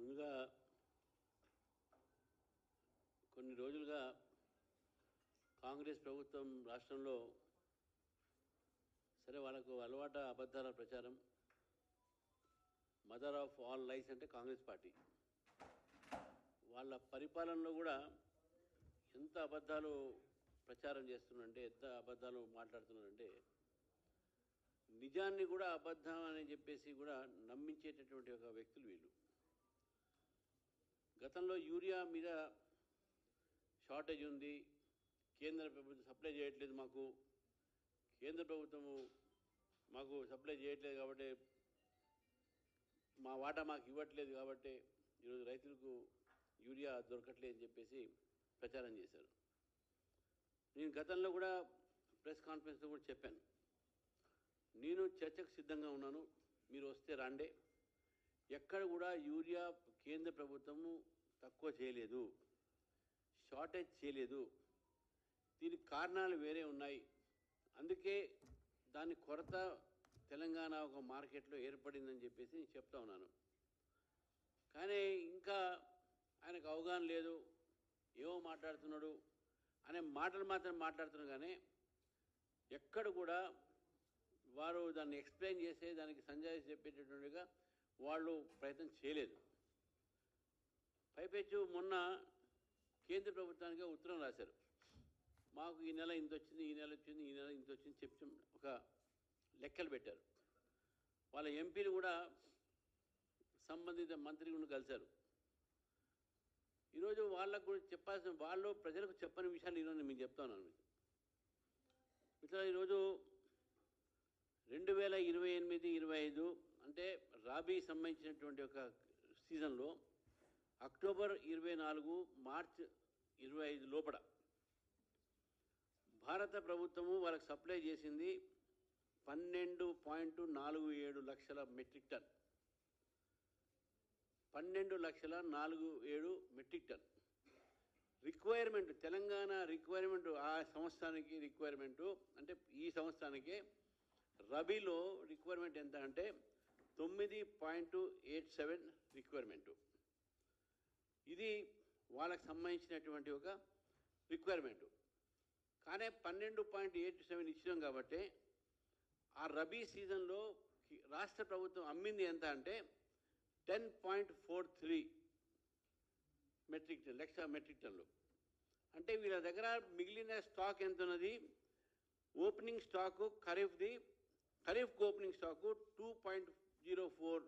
ముందుగా కొన్ని రోజులుగా కాంగ్రెస్ ప్రభుత్వం రాష్ట్రంలో సరే వాళ్ళకు అలవాట అబద్ధాల ప్రచారం, మదర్ ఆఫ్ ఆల్ లైస్ అంటే కాంగ్రెస్ పార్టీ. వాళ్ళ పరిపాలనలో కూడా ఎంత అబద్ధాలు ప్రచారం చేస్తున్నారంటే, ఎంత అబద్ధాలు మాట్లాడుతున్నారంటే, నిజాన్ని కూడా అబద్ధం అని చెప్పేసి కూడా నమ్మించేటటువంటి ఒక వ్యక్తులు వీళ్ళు. గతంలో యూరియా మీద షార్టేజ్ ఉంది, కేంద్ర ప్రభుత్వం సప్లై చేయట్లేదు, కేంద్ర ప్రభుత్వము మాకు సప్లై చేయట్లేదు కాబట్టి మా వాటా మాకు ఇవ్వట్లేదు కాబట్టి ఈరోజు రైతులకు యూరియా దొరకట్లేదు అని చెప్పేసి ప్రచారం చేశారు. నేను గతంలో కూడా ప్రెస్ కాన్ఫరెన్స్లో కూడా చెప్పాను, నేను చర్చకు సిద్ధంగా ఉన్నాను, మీరు వస్తే రాండే. ఎక్కడ కూడా యూరియా కేంద్ర ప్రభుత్వము తక్కువ చేయలేదు, షార్టేజ్ చేయలేదు, దీనికి కారణాలు వేరే ఉన్నాయి. అందుకే దాని కొరత తెలంగాణ ఒక మార్కెట్లో ఏర్పడిందని చెప్పేసి నేను చెప్తా ఉన్నాను. కానీ ఇంకా ఆయనకు అవగాహన లేదు, ఏమో మాట్లాడుతున్నాడు అనే మాటలు మాత్రం మాట్లాడుతున్నారు. కానీ ఎక్కడ కూడా వారు దాన్ని ఎక్స్ప్లెయిన్ చేసే దానికి సంజాయిషి చెప్పేటటువంటిగా వాళ్ళు ప్రయత్నం చేయలేదు. పైపెచ్చు మొన్న కేంద్ర ప్రభుత్వానికి ఉత్తరం రాశారు, మాకు ఈ నెల ఇంత వచ్చింది, ఈ నెల వచ్చింది, ఈ నెల ఇంత వచ్చింది చెప్పి ఒక లెక్కలు పెట్టారు. వాళ్ళ ఎంపీలు కూడా సంబంధిత మంత్రి కూడా కలిశారు. ఈరోజు వాళ్ళకు కూడా చెప్పాల్సిన, వాళ్ళు ప్రజలకు చెప్పని విషయాలు ఈరోజు మీకు చెప్తా ఉన్నాను. మీకు ఇట్లా ఈరోజు 2028-25 అంటే రాబీ సంబంధించినటువంటి ఒక సీజన్లో అక్టోబర్ 24, మార్చ్ 25 లోపల భారత ప్రభుత్వము వాళ్ళకి సప్లై చేసింది 12.47 లక్షల metric ton. 12,47,000 metric ton requirement, Telangana requirement, ఆ సంవత్సరానికి రిక్వైర్మెంటు అంటే ఈ సంవత్సరానికే రబీలో రిక్వైర్మెంట్ ఎంత అంటే 9.87 రిక్వైర్మెంటు. ఇది వాళ్ళకి సంబంధించినటువంటి ఒక రిక్వైర్మెంటు. కానీ 12.87 ఇచ్చినాం కాబట్టి ఆ రబీ సీజన్లో రాష్ట్ర ప్రభుత్వం అమ్మింది ఎంత అంటే 10.43 మెట్రిక్ టన్, లక్ష మెట్రిక్ టన్లు. అంటే వీళ్ళ దగ్గర మిగిలిన స్టాక్ ఎంత ఉన్నది? ఓపెనింగ్ స్టాకు ఖరీఫ్కు ఓపెనింగ్ స్టాకు 2.04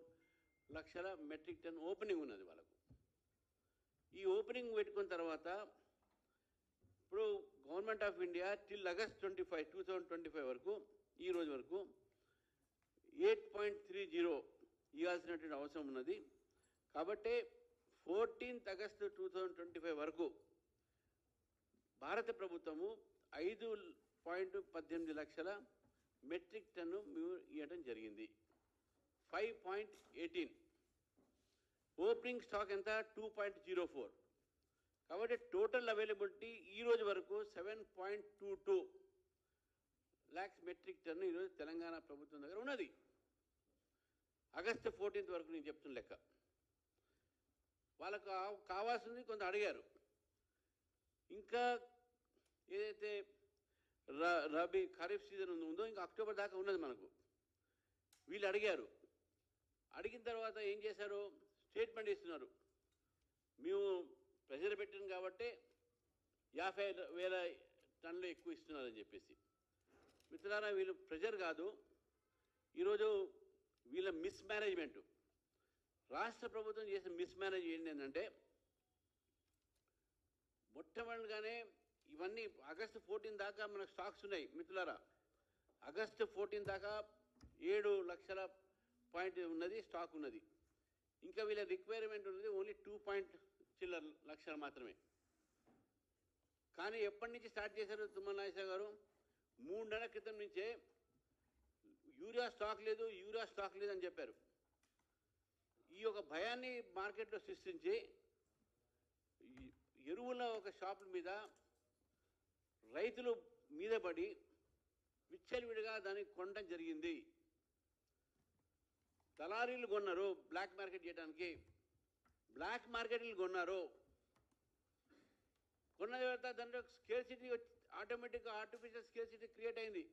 లక్షల మెట్రిక్ టన్ ఓపెనింగ్ ఉన్నది వాళ్ళకు. ఈ ఓపెనింగ్ పెట్టుకున్న తర్వాత ఇప్పుడు government of India till August 25, 2025 వరకు, ఈ రోజు వరకు 8.30 ఇవ్వాల్సినటువంటి అవసరం ఉన్నది. కాబట్టి 14 ఆగస్టు 2025 వరకు భారత ప్రభుత్వము 5.18 లక్షల మెట్రిక్ టన్ను ఇవ్వడం జరిగింది. 5.18 ఓపెనింగ్ స్టాక్ ఎంత? 2.04. కాబట్టి టోటల్ అవైలబిలిటీ ఈ రోజు వరకు 7.22 లాక్స్ మెట్రిక్ టన్ను ఈరోజు తెలంగాణ ప్రభుత్వం దగ్గర ఉన్నది. ఆగస్టు 14 వరకు నేను చెప్తున్న లెక్క. వాళ్ళకు కావాల్సింది కొంత అడిగారు. ఇంకా ఏదైతే రబీ ఖరీఫ్ సీజన్ ఉందో ఇంకా అక్టోబర్ దాకా ఉన్నది మనకు. వీళ్ళు అడిగారు. అడిగిన తర్వాత ఏం చేశారు? స్టేట్మెంట్ ఇస్తున్నారు, మేము ప్రెజర్ పెట్టినాం కాబట్టి 50,000 టన్నులు ఎక్కువ ఇస్తున్నారని చెప్పేసి. మిత్రులారా, వీళ్ళు ప్రెజర్ కాదు, ఈరోజు వీళ్ళ మిస్మేనేజ్మెంటు, రాష్ట్ర ప్రభుత్వం చేసిన మిస్మేనేజ్ ఏంటంటే, మొట్టమొదటిగానే ఇవన్నీ ఆగస్టు 14 దాకా మనకు స్టాక్స్ ఉన్నాయి. మిత్రులారా, ఆగస్టు 14 దాకా 7 లక్షల పాయింట్ ఉన్నది, స్టాక్ ఉన్నది. ఇంకా వీళ్ళ రిక్వైర్మెంట్ ఉన్నది ఓన్లీ 2 చిల్లర లక్షలు మాత్రమే. కానీ ఎప్పటి నుంచి స్టార్ట్ చేశారు తుమ్మల నాగేశ్వరరావు గారు? 3 నెలల క్రితం నుంచే యూరియా స్టాక్ లేదు అని చెప్పారు. ఈ యొక్క భయాన్ని మార్కెట్లో సృష్టించి ఎరువుల ఒక షాపుల మీద రైతులు మీద పడి విచ్చలవిడిగా దాన్ని కొనడం జరిగింది. దళారీలు కొన్నారు బ్లాక్ మార్కెట్ చేయడానికి. బ్లాక్ మార్కెట్లు కొన్నారు. కొన్న తర్వాత దాంట్లో స్కేర్సిటీ ఆటోమేటిక్గా ఆర్టిఫిషియల్ స్కేర్సిటీ క్రియేట్ అయింది.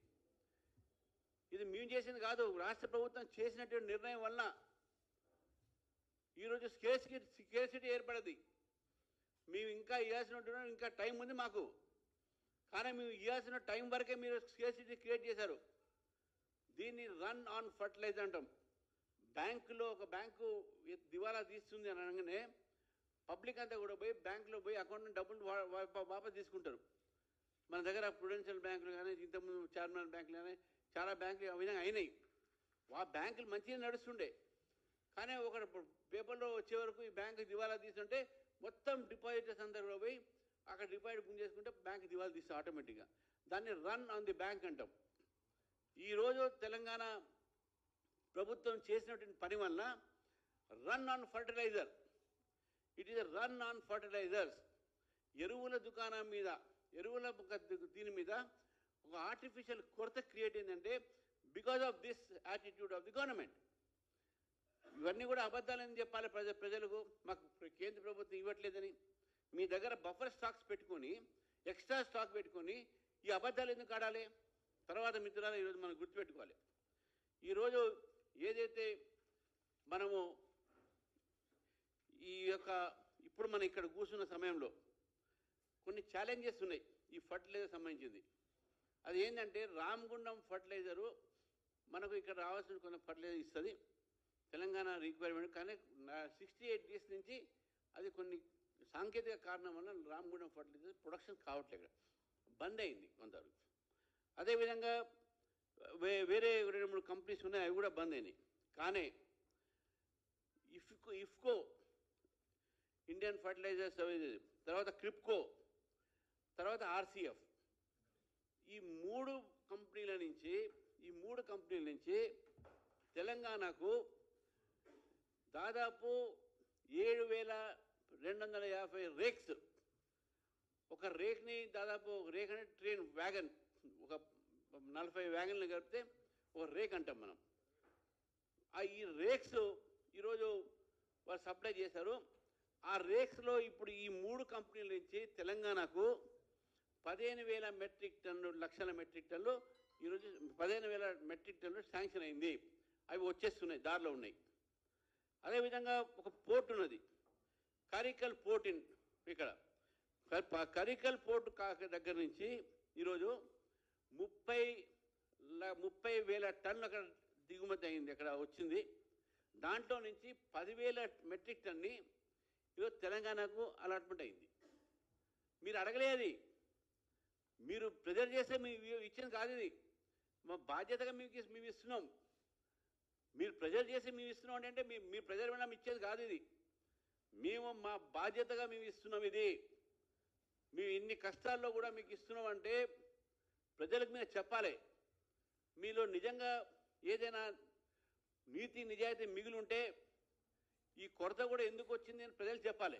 ఇది మేము చేసింది కాదు, రాష్ట్ర ప్రభుత్వం చేసినటువంటి నిర్ణయం వల్ల ఈరోజు స్కేర్సిటీ ఏర్పడది. మేము ఇంకా ఇవ్వాల్సిన ఇంకా టైం ఉంది మాకు, కానీ మేము ఇవ్వాల్సిన టైం వరకే మీరు స్కేర్సిటీ క్రియేట్ చేశారు. దీన్ని రన్ ఆన్ ఫర్టిలైజర్ అంటాం. బ్యాంకులో ఒక బ్యాంకు దివాలా తీస్తుంది అని అనగానే పబ్లిక్ అంతా కూడా పోయి బ్యాంకులో పోయి అకౌంట్ డబ్బులు వాపస్ తీసుకుంటారు. మన దగ్గర ప్రుడెన్షియల్ బ్యాంకులు కానీ, ఇంతకుముందు చార్మినార్ బ్యాంకులు కానీ చాలా బ్యాంకులు ఆ విధంగా అయినాయి. ఆ బ్యాంకులు మంచిగా నడుస్తుండే, కానీ ఒక పేపర్లో వచ్చే వరకు ఈ బ్యాంకు దివాలా తీస్తుంటే మొత్తం డిపాజిటర్స్ అందరూ పోయి అక్కడ డిపాజిట్ బుక్ చేసుకుంటే బ్యాంక్ దివాలా తీస్తే ఆటోమేటిక్గా. దాన్ని రన్ ఆన్ ది బ్యాంక్ అంటాం. ఈరోజు తెలంగాణ ప్రభుత్వం చేసినటువంటి పని వల్ల run on fertilizer, it is run on fertilizers. ఎరువుల దుకాణం మీద, ఎరువుల దీని మీద ఒక ఆర్టిఫిషియల్ కొరత క్రియేట్ అయిందంటే because of this attitude of the government. ఇవన్నీ కూడా అబద్ధాలని చెప్పాలి ప్రజలకు. మాకు కేంద్ర ప్రభుత్వం ఇవ్వట్లేదని మీ దగ్గర బఫర్ స్టాక్స్ పెట్టుకొని, ఎక్స్ట్రా స్టాక్ పెట్టుకొని ఈ అబద్ధాలు ఎందుకు ఆడాలి? తర్వాత మిత్రులారా, ఈరోజు మనం గుర్తుపెట్టుకోవాలి, ఈరోజు ఏదైతే మనము ఈ యొక్క ఇప్పుడు మనం ఇక్కడ కూర్చున్న సమయంలో కొన్ని ఛాలెంజెస్ ఉన్నాయి ఈ ఫర్టిలైజర్ సంబంధించింది. అది ఏంటంటే రామగుండం ఫర్టిలైజరు మనకు ఇక్కడ రావాల్సిన కొన్ని ఫర్టిలైజర్ ఇస్తుంది తెలంగాణ రిక్వైర్మెంట్. కానీ 68 డేస్ నుంచి అది కొన్ని సాంకేతిక కారణం వల్ల రామగుండం ఫర్టిలైజర్ ప్రొడక్షన్ కావట్లేదు, బంద్ అయింది కొంతవరకు. అదేవిధంగా వేరే 2-3 కంపెనీస్ ఉన్నాయి, అవి కూడా బంద్ అయినాయి. కానీ ఇఫ్కో ఇండియన్ ఫర్టిలైజర్స్, తర్వాత క్రిప్కో, తర్వాత ఆర్సీఎఫ్, ఈ మూడు కంపెనీల నుంచి తెలంగాణకు దాదాపు 7,250 రేక్స్. ఒక రేక్ని దాదాపు ఒక రేక్ అంటే ట్రైన్ వ్యాగన్, ఒక 40 వ్యాగన్లు కలిపితే ఒక రేక్ అంటాం మనం. ఈ రేక్స్ ఈరోజు వాళ్ళు సప్లై చేశారు. ఆ రేక్స్లో ఇప్పుడు ఈ మూడు కంపెనీల నుంచి తెలంగాణకు 15,000 మెట్రిక్ టన్ను, లక్షల మెట్రిక్ టన్నులు, ఈరోజు 15,000 మెట్రిక్ టన్నులు శాంక్షన్ అయింది. అవి వచ్చేస్తున్నాయి, దారిలో ఉన్నాయి. అదేవిధంగా ఒక పోర్ట్ ఉన్నది, కరికల్ పోర్ట్. ఇక్కడ కరికల్ పోర్ట్ దగ్గర నుంచి ఈరోజు 30,000 టన్నులు అక్కడ దిగుమతి అయింది, అక్కడ వచ్చింది. దాంట్లో నుంచి 10,000 మెట్రిక్ టన్ని ఈరోజు తెలంగాణకు అలాట్మెంట్ అయింది. మీరు అడగలేదు, మీరు ప్రెజర్ చేస్తే మేము ఇచ్చింది కాదు, ఇది మా బాధ్యతగా మేము ఇస్తున్నాం. మీరు ప్రెజర్ చేసి మేము ఇస్తున్నాం అంటే మీ ప్రెజర్ మీద ఇచ్చేది కాదు, ఇది మేము మా బాధ్యతగా మేము ఇస్తున్నాం. ఇది మేము ఇన్ని కష్టాల్లో కూడా మీకు ఇస్తున్నాం అంటే ప్రజలకు మీరు చెప్పాలి. మీలో నిజంగా ఏదైనా నీతి నిజాయితీ మిగిలి ఉంటే ఈ కొరత కూడా ఎందుకు వచ్చింది అని ప్రజలు చెప్పాలి.